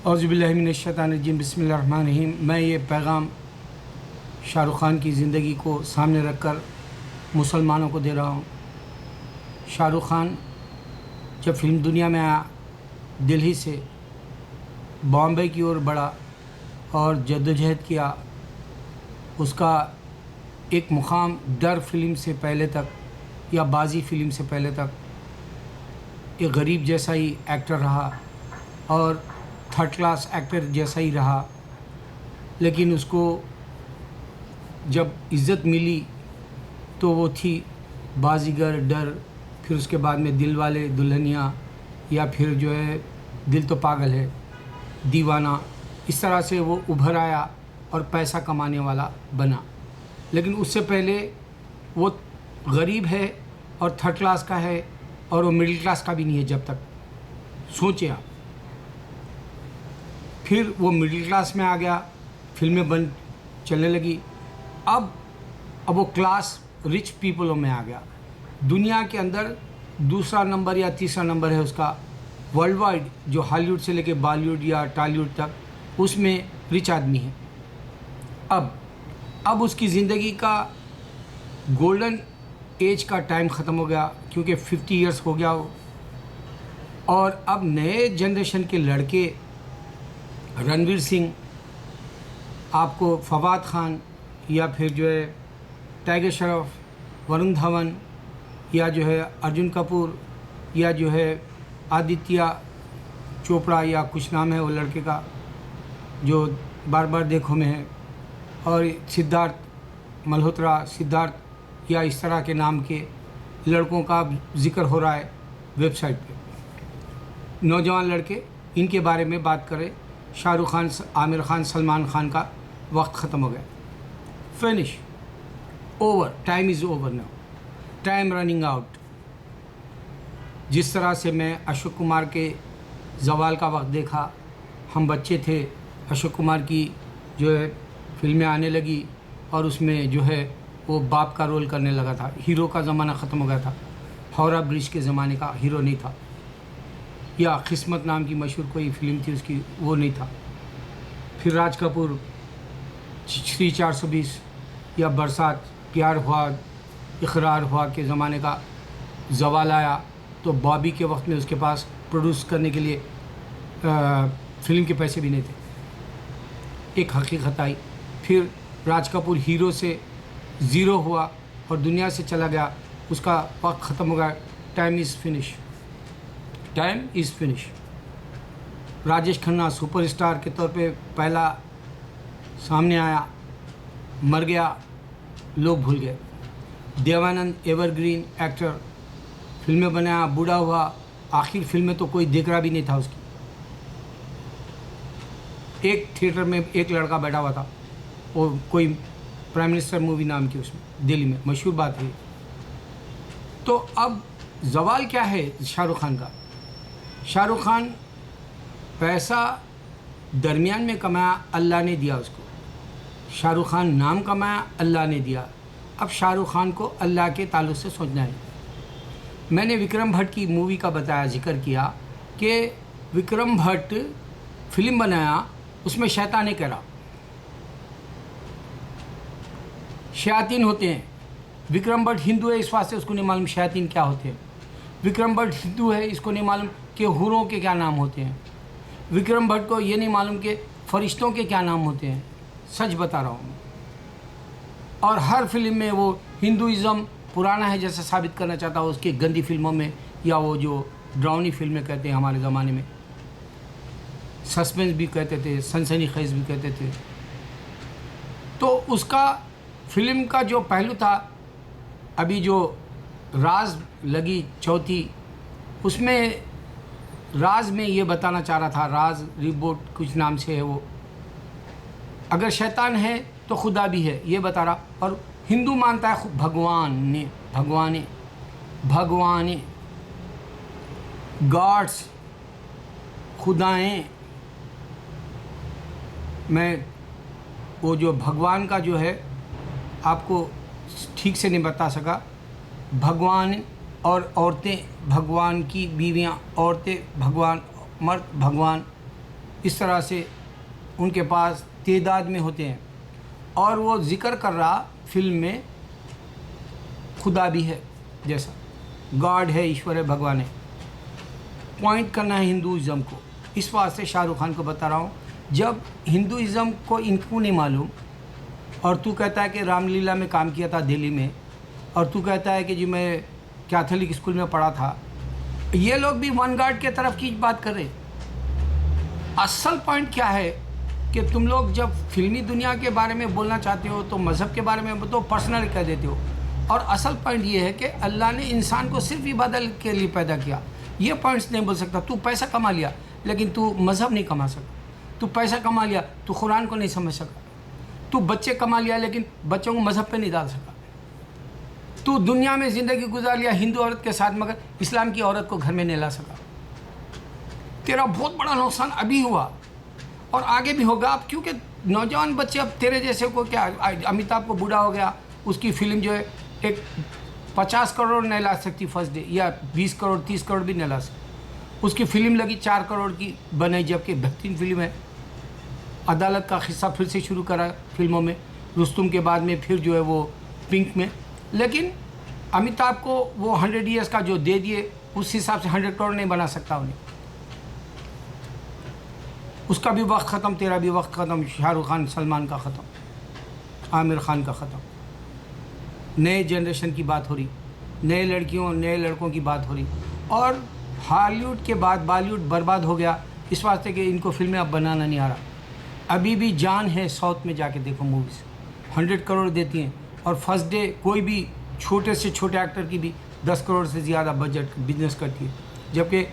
औज़ुबिल्लाहिमिनश्शैतानिर्रजीम बिस्मिल्लाहिर्रहमानिर्रहीम। मैं ये पैगाम शाहरुख़ ख़ान की ज़िंदगी को सामने रख कर मुसलमानों को दे रहा हूँ। शाहरुख़ ख़ान जब फ़िल्म दुनिया में आया, दिल्ली से बॉम्बे की ओर बढ़ा और जद्दोजहद किया। उसका एक मुक़ाम डर फ़िल्म से पहले तक या बाज़ी फ़िल्म से पहले तक एक गरीब जैसा ही एक्टर रहा और थर्ड क्लास एक्टर जैसा ही रहा। लेकिन उसको जब इज़्ज़त मिली तो वो थी बाज़ीगर, डर, फिर उसके बाद में दिलवाले दुल्हनिया, या फिर जो है दिल तो पागल है, दीवाना। इस तरह से वो उभर आया और पैसा कमाने वाला बना। लेकिन उससे पहले वो गरीब है और थर्ड क्लास का है और वो मिडिल क्लास का भी नहीं है। जब तक सोचे आप, फिर वो मिडिल क्लास में आ गया, फिल्में चलने लगी। अब वो क्लास रिच पीपलों में आ गया। दुनिया के अंदर दूसरा नंबर या तीसरा नंबर है उसका वर्ल्ड वाइड, जो हॉलीवुड से लेके बॉलीवुड या टॉलीवुड तक, उसमें रिच आदमी है। अब उसकी ज़िंदगी का गोल्डन एज का टाइम ख़त्म हो गया, क्योंकि 50 इयर्स हो गया वो। और अब नए जनरेशन के लड़के, रणवीर सिंह, आपको फवाद खान, या फिर जो है टाइगर श्रॉफ, वरुण धवन, या जो है अर्जुन कपूर, या जो है आदित्य चोपड़ा, या कुछ नाम है वो लड़के का जो बार बार देखो में है, और सिद्धार्थ मल्होत्रा, सिद्धार्थ, या इस तरह के नाम के लड़कों का जिक्र हो रहा है वेबसाइट पे। नौजवान लड़के, इनके बारे में बात करें। शाहरुख़ खान, आमिर खान, सलमान खान का वक्त ख़त्म हो गया। Finish, over, time is over now, time running out. जिस तरह से मैं अशोक कुमार के ज़वाल का वक्त देखा, हम बच्चे थे, अशोक कुमार की जो है फिल्में आने लगी और उसमें जो है वो बाप का रोल करने लगा था। हीरो का ज़माना ख़त्म हो गया था। हावड़ा ब्रिज के ज़माने का हीरो नहीं था, या किस्मत नाम की मशहूर कोई फिल्म थी उसकी, वो नहीं था। फिर राज कपूर, श्री 420, या बरसात, प्यार हुआ, इकरार हुआ के ज़माने का ज़वाल आया, तो बॉबी के वक्त में उसके पास प्रोड्यूस करने के लिए फिल्म के पैसे भी नहीं थे। एक हकीकत आई। फिर राज कपूर हीरो से ज़ीरो हुआ और दुनिया से चला गया, उसका वक्त ख़त्म हो गया। Time is finish, time is finish. Rajesh Khanna superstar के तौर पे पहला सामने आया, मर गया, लोग भूल गए। देवानंद एवरग्रीन एक्टर, फिल्में बनाया, बूढ़ा हुआ, आखिर फिल्म में तो कोई देख रहा भी नहीं था उसकी। एक थिएटर में एक लड़का बैठा हुआ था, वो कोई प्राइम मिनिस्टर मूवी नाम की, उसमें दिल्ली में मशहूर बात है। तो अब ज़वाल क्या है शाहरुख़ खान का? शाहरुख़ खान पैसा दरमियान में कमाया, अल्लाह ने दिया उसको। शाहरुख़ खान नाम कमाया, अल्लाह ने दिया। अब शाहरुख़ खान को अल्लाह के ताल्लुक़ से सोचना है। मैंने विक्रम भट्ट की मूवी का बताया, जिक्र किया कि विक्रम भट्ट फिल्म बनाया, उसमें शैतान कह रहा, शयातीन होते हैं। विक्रम भट्ट हिंदू है, इस वास्ते उसको नहीं मालूम शयातीन क्या होते हैं। विक्रम भट्ट हिंदू है, इसको नहीं मालूम कि हुरों के क्या नाम होते हैं। विक्रम भट्ट को ये नहीं मालूम कि फरिश्तों के क्या नाम होते हैं। सच बता रहा हूँ। और हर फिल्म में वो हिंदुइज़्म पुराना है जैसा साबित करना चाहता है उसकी गंदी फिल्मों में, या वो जो ड्राउनी फिल्में कहते हैं हमारे ज़माने में, सस्पेंस भी कहते थे, सनसनीखेज़ भी कहते थे। तो उसका फिल्म का जो पहलू था, अभी जो राज लगी चौथी, उसमें राज में ये बताना चाह रहा था, राज रिबोट कुछ नाम से है वो, अगर शैतान है तो खुदा भी है, ये बता रहा। और हिंदू मानता है भगवाने, गॉड्स, खुदाएँ। मैं वो जो भगवान का जो है आपको ठीक से नहीं बता सका। भगवान और औरतें, भगवान की बीवियां, औरतें भगवान, मर्द भगवान, इस तरह से उनके पास तादाद में होते हैं। और वो ज़िक्र कर रहा फिल्म में खुदा भी है, जैसा गॉड है, ईश्वर है, भगवान है। पॉइंट करना है हिंदुज़म को, इस वास्ते शाहरुख खान को बता रहा हूँ। जब हिंदुज़म को इनको नहीं मालूम और तू कहता है कि रामलीला में काम किया था दिल्ली में, और तू कहता है कि जी मैं कैथोलिक स्कूल में पढ़ा था, ये लोग भी वन गार्ड के तरफ की बात कर रहे। असल पॉइंट क्या है कि तुम लोग जब फिल्मी दुनिया के बारे में बोलना चाहते हो तो मज़हब के बारे में तो पर्सनल कह देते हो, और असल पॉइंट ये है कि अल्लाह ने इंसान को सिर्फ इबादत के लिए पैदा किया। ये पॉइंट्स नहीं बोल सकता। तू पैसा कमा लिया लेकिन तू मज़हब नहीं कमा सका, तू पैसा कमा लिया तू कुरान को नहीं समझ सका, तू बच्चे कमा लिया लेकिन बच्चों को मज़हब पे नहीं डाल सका, तू दुनिया में ज़िंदगी गुजार लिया हिंदू औरत के साथ मगर इस्लाम की औरत को घर में नहीं ला सका। तेरा बहुत बड़ा नुकसान अभी हुआ और आगे भी होगा। अब क्योंकि नौजवान बच्चे अब तेरे जैसे को क्या, अमिताभ को बूढ़ा हो गया, उसकी फिल्म जो है एक 50 करोड़ नहीं ला सकती फर्स्ट डे, या 20 करोड़ 30 करोड़ भी नहीं ला सकती। उसकी फिल्म लगी 4 करोड़ की बनाई, जबकि बेहतरीन फिल्म है। अदालत का किस्सा फिर से शुरू करा फिल्मों में, रुस्तुम के बाद में फिर जो है वो पिंक में। लेकिन अमिताभ को वो 100 ईयर्स का जो दे दिए उस हिसाब से 100 करोड़ नहीं बना सकता उन्हें। उसका भी वक्त ख़त्म, तेरा भी वक्त ख़त्म, शाहरुख खान सलमान का ख़त्म, आमिर खान का ख़त्म। नए जनरेशन की बात हो रही, नए लड़कियों नए लड़कों की बात हो रही। और हॉलीवुड के बाद बॉलीवुड बर्बाद हो गया इस वास्ते कि इनको फिल्में अब बनाना नहीं आ रहा। अभी भी जान है, साउथ में जाके देखो मूवीज़ 100 करोड़ देती हैं, और फर्स्ट डे कोई भी छोटे से छोटे एक्टर की भी 10 करोड़ से ज़्यादा बजट बिजनेस करती है, जबकि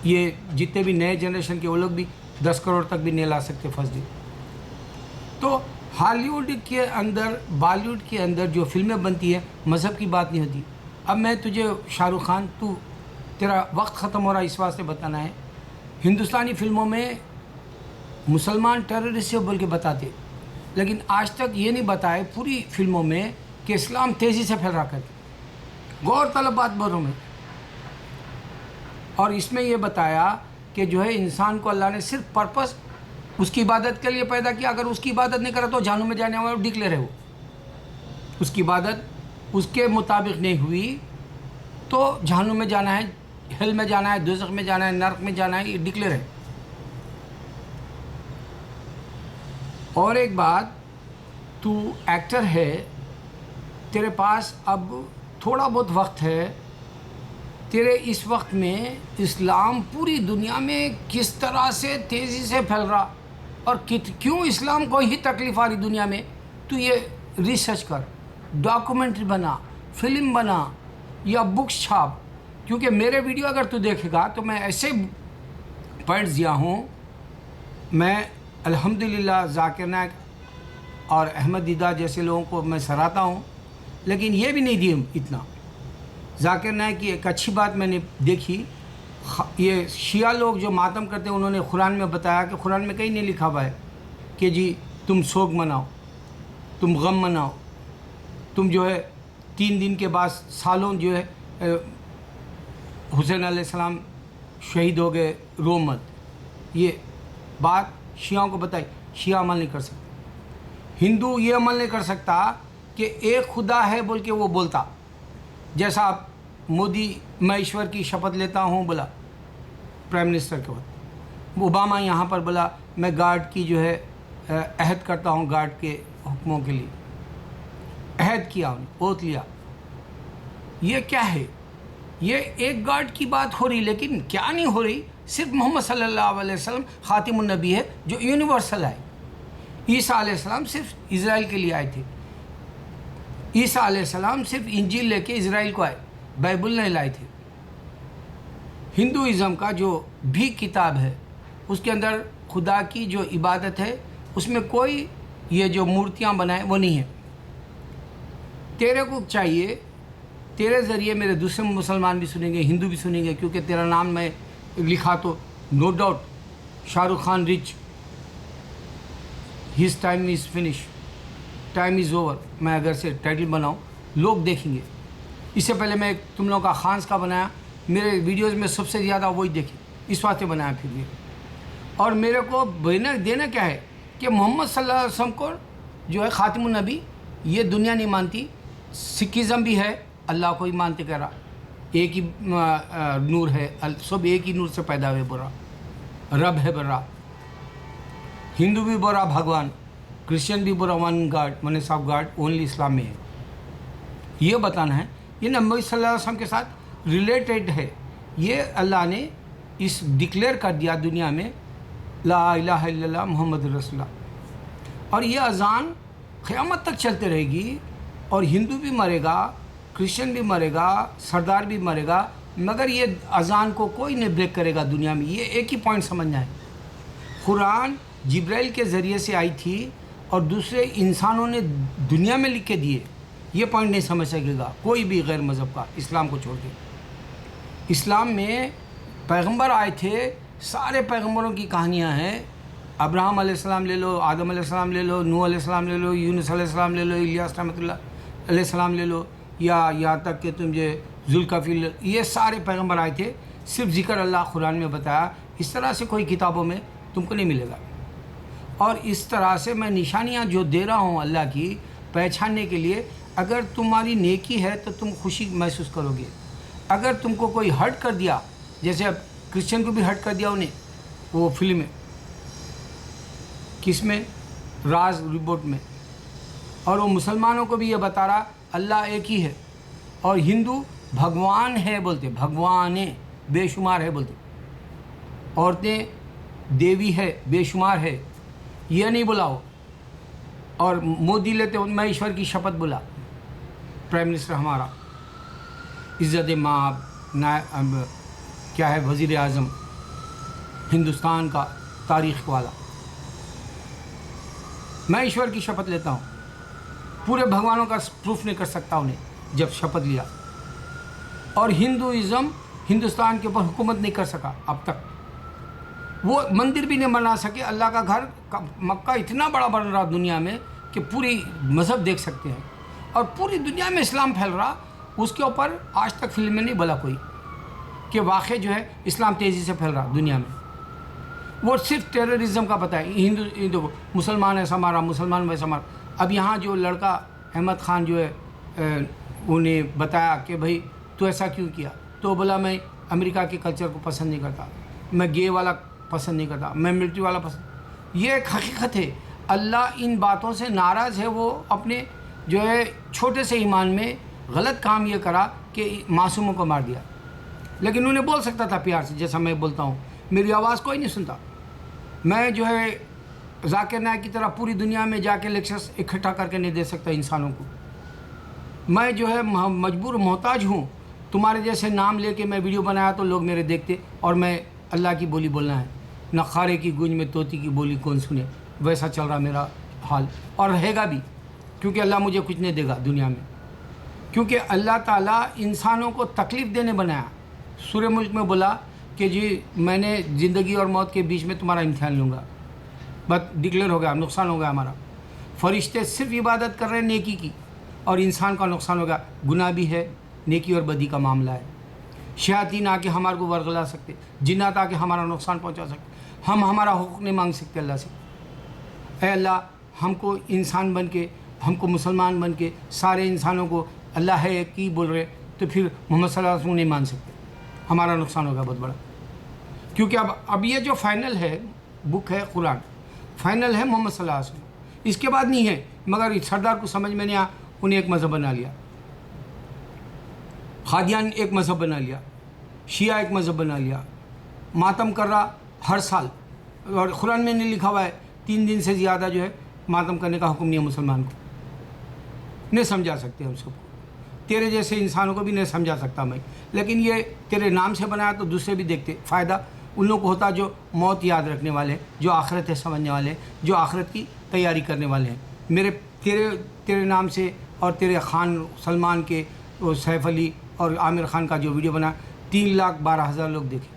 ये जितने भी नए जनरेशन के वो लोग भी 10 करोड़ तक भी नहीं ला सकते फर्स्ट डे। तो हॉलीवुड के अंदर बॉलीवुड के अंदर जो फिल्में बनती है मज़हब की बात नहीं होती। अब मैं तुझे शाहरुख खान, तू तेरा वक्त ख़त्म हो रहा है इस वास्ते बताना है, हिंदुस्तानी फिल्मों में मुसलमान टेररिस्ट से बोल के बताते, लेकिन आज तक ये नहीं बताए पूरी फिल्मों में कि इस्लाम तेज़ी से फैल रहा करके। गौर तलब बात बोल रहा हूँ मैं। और इसमें ये बताया कि जो है इंसान को अल्लाह ने सिर्फ पर्पस उसकी इबादत के लिए पैदा किया। अगर उसकी इबादत नहीं करा तो जहन्नुम में जाने वाला डिक्लेयर है। वो उसकी इबादत उसके मुताबिक नहीं हुई तो जहन्नुम में जाना है, हेल में जाना है, दोज़ख में जाना है, नरक में जाना है, ये डिक्लेयर है। और एक बात, तू एक्टर है, तेरे पास अब थोड़ा बहुत वक्त है, तेरे इस वक्त में इस्लाम पूरी दुनिया में किस तरह से तेज़ी से फैल रहा और क्यों इस्लाम को ही तकलीफ़ आ रही दुनिया में, तू ये रिसर्च कर, डॉक्यूमेंट्री बना, फिल्म बना या बुक्स छाप। क्योंकि मेरे वीडियो अगर तू देखेगा तो मैं ऐसे पॉइंट्स दिया हूँ। मैं अल्हम्दुलिल्लाह जाकिर नायक और अहमद दीदा जैसे लोगों को मैं सराहता हूँ, लेकिन ये भी नहीं दिए इतना। जाकिर नायक की एक अच्छी बात मैंने देखी, ये शिया लोग जो मातम करते हैं उन्होंने कुरान में बताया कि कुरान में कहीं नहीं लिखा हुआ है कि जी तुम सोग मनाओ, तुम गम मनाओ, तुम जो है 3 दिन के बाद सालों जो है हुसैन अलैहिस्सलाम शहीद हो गए, रो मत। ये बात शियाओं को बताई, शिया अमल नहीं कर सकते। हिंदू ये अमल नहीं कर सकता कि एक खुदा है बोल के वो बोलता, जैसा आप मोदी मैं ईश्वर की शपथ लेता हूँ बोला प्राइम मिनिस्टर के वक्त, ओबामा यहाँ पर बोला मैं गार्ड की जो है अहद करता हूँ, गार्ड के हुक्मों के लिए अहद किया, उन्हें ओथ लिया। ये क्या है? ये एक गार्ड की बात हो रही, लेकिन क्या नहीं हो रही, सिर्फ मोहम्मद सल्लल्लाहु अलैहि वसल्लम खातिमुन नबी है जो यूनिवर्सल है। ईसा अलैहिस्सलाम सिर्फ इज़राइल के लिए आए थे, ईसा अलैहिस्सलाम सिर्फ इंजील लेके इज़राइल को आए, बाइबल नहीं लाए थे। हिंदुइज़म का जो भी किताब है उसके अंदर खुदा की जो इबादत है उसमें कोई ये जो मूर्तियाँ बनाए वो नहीं है। तेरे को चाहिए, तेरे ज़रिए मेरे दूसरे मुसलमान भी सुनेंगे, हिंदू भी सुनेंगे, क्योंकि तेरा नाम मैं लिखा तो no doubt Shahrukh Khan rich, his time is finish, time is over. मैं अगर से टाइटल बनाऊँ लोग देखेंगे। इससे पहले मैं तुम लोगों का खान्स का बनाया, मेरे वीडियोस में सबसे ज़्यादा वही देखे, इस वास्ते बनाया फिर भी। और मेरे को देना क्या है कि मोहम्मद सल्लल्लाहु अलैहि वसल्लम को जो है ख़ातिमुन नबी, ये दुनिया नहीं मानती। सिखिज़म भी है, अल्लाह को ही मानते कह रहा, एक ही नूर है, सब एक ही नूर से पैदा हुए बोल रहा, रब है बोल रहा। हिंदू भी बोल रहा भगवान, क्रिश्चियन भी बोल रहा one God, oneness of God only इस्लाम में है। ये बताना है, ये नबी सल्लल्लाहु अलैहि वसल्लम के साथ रिलेटेड है। ये अल्लाह ने इस डिक्लेयर कर दिया दुनिया में, ला इलाहा इल्लल्लाह मुहम्मद रसूलुल्लाह। और ये अज़ान क़यामत तक चलते रहेगी, और हिंदू भी मरेगा, क्रिश्चियन भी मरेगा, सरदार भी मरेगा, मगर ये अज़ान को कोई नहीं ब्रेक करेगा दुनिया में। ये एक ही पॉइंट समझना है, कुरान जिब्राइल के ज़रिए से आई थी और दूसरे इंसानों ने दुनिया में लिख के दिए। ये पॉइंट नहीं समझ सकेगा कोई भी गैर मज़हब का, इस्लाम को छोड़ के। इस्लाम में पैगंबर आए थे, सारे पैगंबरों की कहानियाँ हैं। अब्राहम अलैहिस्सलाम ले लो, आदम अलैहिस्सलाम ले लो, नूह अलैहिस्सलाम ले लो, यूनुस अलैहिस्सलाम ले लो, इलियास रहमतुल्लाह अलैहिस्सलाम ले लो, या यहाँ तक कि तुम जो ज़ुल्कफ़िल, ये सारे पैगंबर आए थे। सिर्फ ज़िक्र अल्लाह कुरान में बताया। इस तरह से कोई किताबों में तुमको नहीं मिलेगा। और इस तरह से मैं निशानियाँ जो दे रहा हूँ अल्लाह की पहचानने के लिए, अगर तुम्हारी नेकी है तो तुम खुशी महसूस करोगे। अगर तुमको कोई हर्ट कर दिया, जैसे अब क्रिश्चियन को भी हर्ट कर दिया उन्हें, वो फिल्म में, किस में, राज रिपोर्ट में, और वो मुसलमानों को भी ये बता रहा अल्लाह एक ही है, और हिंदू भगवान है बोलते, भगवान है बेशुमार है बोलते, औरतें देवी है बेशुमार है, ये नहीं बुलाओ। और मोदी लेते मैं ईश्वर की शपथ बुला, प्राइम मिनिस्टर हमारा इज़्ज़त माब क्या है, वज़ीर आज़म हिंदुस्तान का तारीख़ वाला, मैं ईश्वर की शपथ लेता हूँ। पूरे भगवानों का प्रूफ नहीं कर सकता उन्हें जब शपथ लिया। और हिंदुइज़्म हिंदुस्तान के ऊपर हुकूमत नहीं कर सका अब तक, वो मंदिर भी नहीं बना सके। अल्लाह का घर मक्का इतना बड़ा बन रहा दुनिया में कि पूरी मज़हब देख सकते हैं, और पूरी दुनिया में इस्लाम फैल रहा। उसके ऊपर आज तक फिल्म में नहीं बोला कोई कि वाक़ई जो है इस्लाम तेज़ी से फैल रहा दुनिया में। वो सिर्फ टेररिज्म का पता है, हिंदू को मुसलमान ऐसा मारा, मुसलमान वैसा मारा। अब यहाँ जो लड़का अहमद ख़ान जो है, उन्हें बताया कि भाई तू ऐसा क्यों किया, तो बोला मैं अमेरिका के कल्चर को पसंद नहीं करता, मैं गे वाला पसंद नहीं करता, मैं मिलिट्री वाला पसंद। ये एक हकीकत है। अल्लाह इन बातों से नाराज़ है। वो अपने जो है छोटे से ईमान में गलत काम ये करा कि मासूमों को मार दिया। लेकिन उन्हें बोल सकता था प्यार से, जैसा मैं बोलता हूँ। मेरी आवाज़ कोई नहीं सुनता। मैं जो है जाकिर नायक की तरह पूरी दुनिया में जाके लेक्चर्स इकट्ठा करके नहीं दे सकता इंसानों को। मैं जो है मजबूर मोहताज हूँ। तुम्हारे जैसे नाम लेके मैं वीडियो बनाया तो लोग मेरे देखते, और मैं अल्लाह की बोली बोलना है। नखारे की गूंज में तोती की बोली कौन सुने, वैसा चल रहा मेरा हाल, और रहेगा भी, क्योंकि अल्लाह मुझे कुछ नहीं देगा दुनिया में। क्योंकि अल्लाह ताला इंसानों को तकलीफ़ देने बनाया। सूरह मुल्क में बोला कि जी मैंने ज़िंदगी और मौत के बीच में तुम्हारा इम्तिहान लूँगा। बस डिक्लेयर हो गया, नुकसान हो गया हमारा। फरिश्ते सिर्फ इबादत कर रहे हैं नेकी की, और इंसान का नुकसान हो गया। गुनाह भी है, नेकी और बदी का मामला है। शयातीन आके हमारे को वर्गला सकते, जिन्नात आके हमारा नुकसान पहुंचा सकते। हम हमारा हुक्म नहीं मांग सकते अल्लाह से। ऐ अल्लाह, हमको इंसान बन के, हमको मुसलमान बन के सारे इंसानों को अल्लाह है एक ही बोल रहे, तो फिर मोहम्मद सल्लल्लाहु अलैहि वसल्लम नहीं मान सकते। हमारा नुकसान होगा बहुत बड़ा। क्योंकि अब ये जो फाइनल है बुक है कुरान, फाइनल है मोहम्मद सल्लल्लाहु अलैहि वसल्लम, इसके बाद नहीं है। मगर सरदार को समझ में नहीं आया, उन्हें एक मज़हब बना लिया। खादियान एक मज़हब बना लिया, शिया एक मज़हब बना लिया, मातम कर रहा हर साल। और कुरान में नहीं लिखा हुआ है 3 दिन से ज़्यादा जो है मातम करने का हुक्म नहीं है मुसलमान को। नहीं समझा सकते हम सबको, तेरे जैसे इंसानों को भी नहीं समझा सकता मैं। लेकिन ये तेरे नाम से बनाया तो दूसरे भी देखते। फ़ायदा उन लोगों को होता जो मौत याद रखने वाले, जो आखिरत है समझने वाले, जो आखिरत की तैयारी करने वाले हैं। मेरे तेरे नाम से और तेरे खान सलमान के, सैफ अली और आमिर खान का जो वीडियो बना 3,12,000 लोग देखे।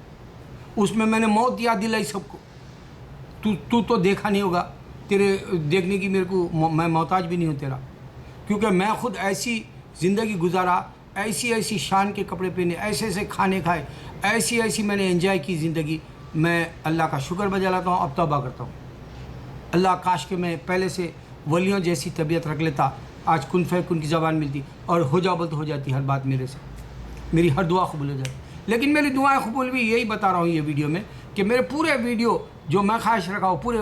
उसमें मैंने मौत याद दिलाई सबको। तू तो देखा नहीं होगा, तेरे देखने की मेरे को मैं मोहताज भी नहीं हूँ तेरा। क्योंकि मैं खुद ऐसी ज़िंदगी गुजारा, ऐसी शान के कपड़े पहने, ऐसे खाने खाए, ऐसी मैंने एंजॉय की ज़िंदगी। मैं अल्लाह का शुक्र बजा लाता हूँ, अब तौबा करता हूँ। अल्लाह काश के मैं पहले से वलियों जैसी तबीयत रख लेता, आज कुन फैकुन की ज़बान मिलती और हो जा बोल तो हो जाती हर बात मेरे से, मेरी हर दुआ कबूल हो जाती। लेकिन मेरी दुआएं कबूल भी, यही बता रहा हूँ ये वीडियो में कि मेरे पूरे वीडियो जो मैं ख्वाहिश रखा हूँ पूरे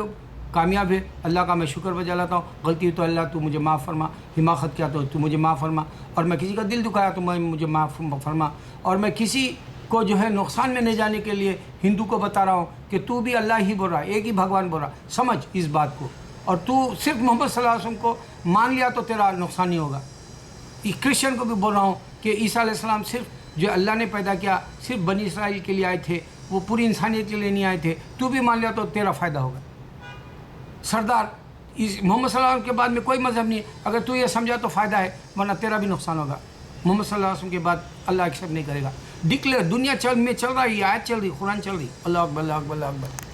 कामयाब है। अल्लाह का मैं शुक्र बजा लाता हूँ। गलती हुई तो अल्लाह तू मुझे माफ़ फरमा, हिमाकत किया तो तू मुझे माफ़ फरमा, और मैं किसी का दिल दुखाया तो मैं मुझे माफ़ फरमा, और मैं किसी को जो है नुकसान में नहीं जाने के लिए हिंदू को बता रहा हूँ कि तू भी अल्लाह ही बोल रहा है, एक ही भगवान बोल रहा, समझ इस बात को, और तू सिर्फ मोहम्मद सल्लल्लाहु अलैहि वसल्लम को मान लिया तो तेरा नुकसान नहीं होगा। क्रिश्चियन को भी बोल रहा हूँ कि ईसा अलैहिस्सलाम सिर्फ जो अल्लाह ने पैदा किया सिर्फ बनी इसराइल के लिए आए थे, वो पूरी इंसानियत के लिए नहीं आए थे। तू भी मान लिया तो तेरा फ़ायदा होगा। सरदार इस मोहम्मद सल्लल्लाहु अलैहि वसल्लम के बाद में कोई मज़हब नहीं है, अगर तू ये समझा तो फ़ायदा है, वरना तेरा भी नुकसान होगा। मोहम्मद सल्लल्लाहु अलैहि वसल्लम के बाद अल्लाह एक्सेप्ट नहीं करेगा। डिक्लेयर दुनिया में चल रहा है, ये आयत चल रही, कुरान चल रही। अल्लाह अकबर, अल्लाह अकबर, अल्लाह अकबर।